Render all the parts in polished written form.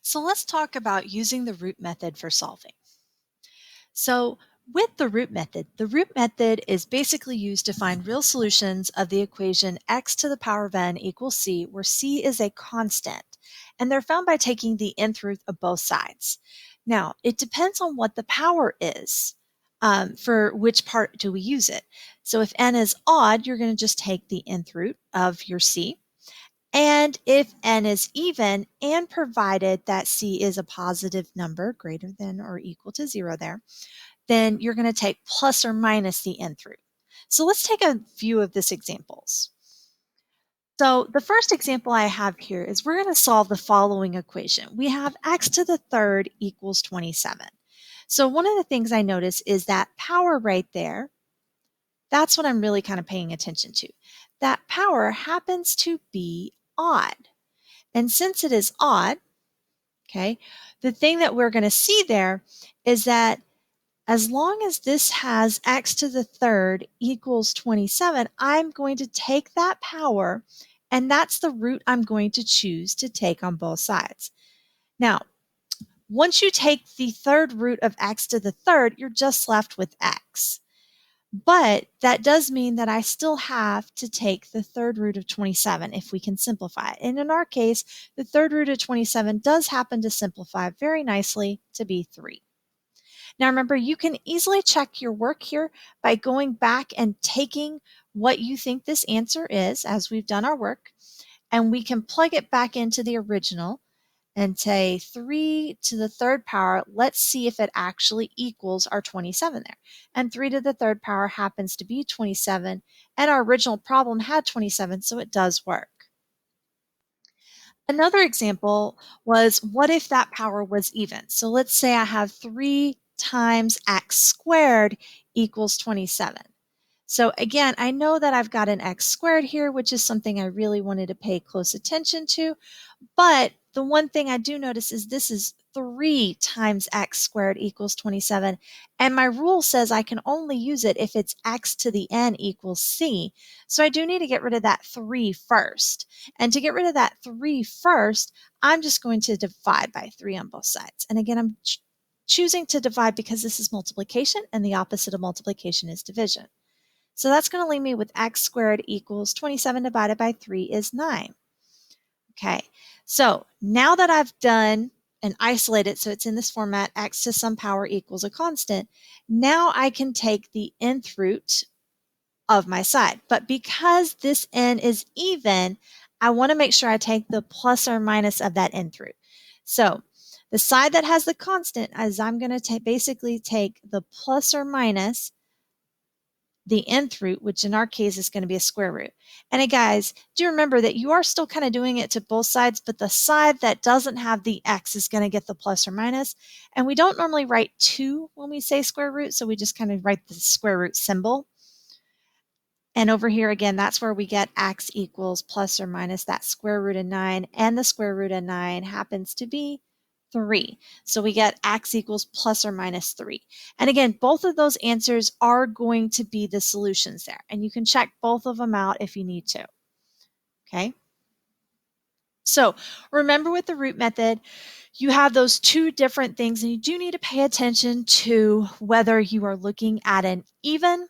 So let's talk about using the root method for solving. So with the root method is basically used to find real solutions of the equation x to the power of n equals c, where c is a constant, and they're found by taking the nth root of both sides. Now, it depends on what the power is. For which part do we use it? So if n is odd, you're going to just take the nth root of your c. And if n is even, and provided that c is a positive number greater than or equal to 0 there, then you're going to take plus or minus the nth root. So let's take a few of these examples. So the first example I have here is we're going to solve the following equation. We have x to the third equals 27. So one of the things I notice is that power right there. That's what I'm really kind of paying attention to. That power happens to be odd. And since it is odd, okay, the thing that we're going to see there is that as long as this has x to the third equals 27, I'm going to take that power, and that's the root I'm going to choose to take on both sides. Now, once you take the third root of x to the third, you're just left with x. But that does mean that I still have to take the third root of 27 if we can simplify it. And in our case, the third root of 27 does happen to simplify very nicely to be 3. Now remember, you can easily check your work here by going back and taking what you think this answer is as we've done our work, and we can plug it back into the original and say 3 to the third power. Let's see if it actually equals our 27 there. And 3 to the third power happens to be 27, and our original problem had 27, so it does work. Another example was, what if that power was even? So let's say I have 3 times x squared equals 27. So again, I know that I've got an x squared here, which is something I really wanted to pay close attention to. But the one thing I do notice is this is 3 times x squared equals 27. And my rule says I can only use it if it's x to the n equals c. So I do need to get rid of that 3 first. And to get rid of that 3 first, I'm just going to divide by 3 on both sides. And again, I'm choosing to divide because this is multiplication, and the opposite of multiplication is division. So that's going to leave me with x squared equals 27 divided by 3 is 9. Okay, so now that I've done and isolated, so it's in this format, x to some power equals a constant, now I can take the nth root of my side. But because this n is even, I want to make sure I take the plus or minus of that nth root. So the side that has the constant is I'm going to basically take the plus or minus the nth root, which in our case is going to be a square root. And guys, do remember that you are still kind of doing it to both sides, but the side that doesn't have the x is going to get the plus or minus. And we don't normally write 2 when we say square root, so we just kind of write the square root symbol. And over here again, that's where we get x equals plus or minus that square root of 9, and the square root of 9 happens to be 3. So we get x equals plus or minus 3. And again, both of those answers are going to be the solutions there. And you can check both of them out if you need to. Okay. So remember, with the root method, you have those two different things, and you do need to pay attention to whether you are looking at an even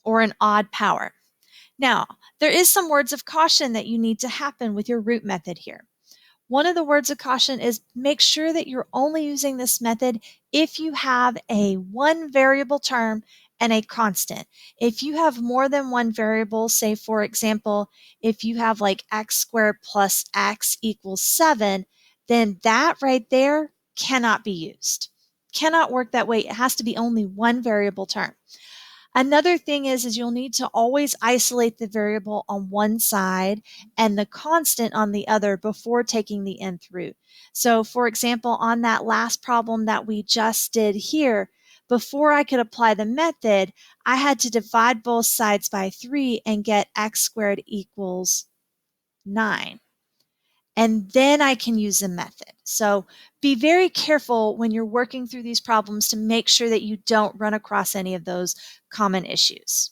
or an odd power. Now, there is some words of caution that you need to happen with your root method here. One of the words of caution is make sure that you're only using this method if you have a one variable term and a constant. If you have more than one variable, say for example, if you have like x squared plus x equals 7, then that right there cannot be used. Cannot work that way. It has to be only one variable term. Another thing is you'll need to always isolate the variable on one side and the constant on the other before taking the nth root. So for example, on that last problem that we just did here, before I could apply the method, I had to divide both sides by 3 and get x squared equals 9. And then I can use the method. So be very careful when you're working through these problems to make sure that you don't run across any of those common issues.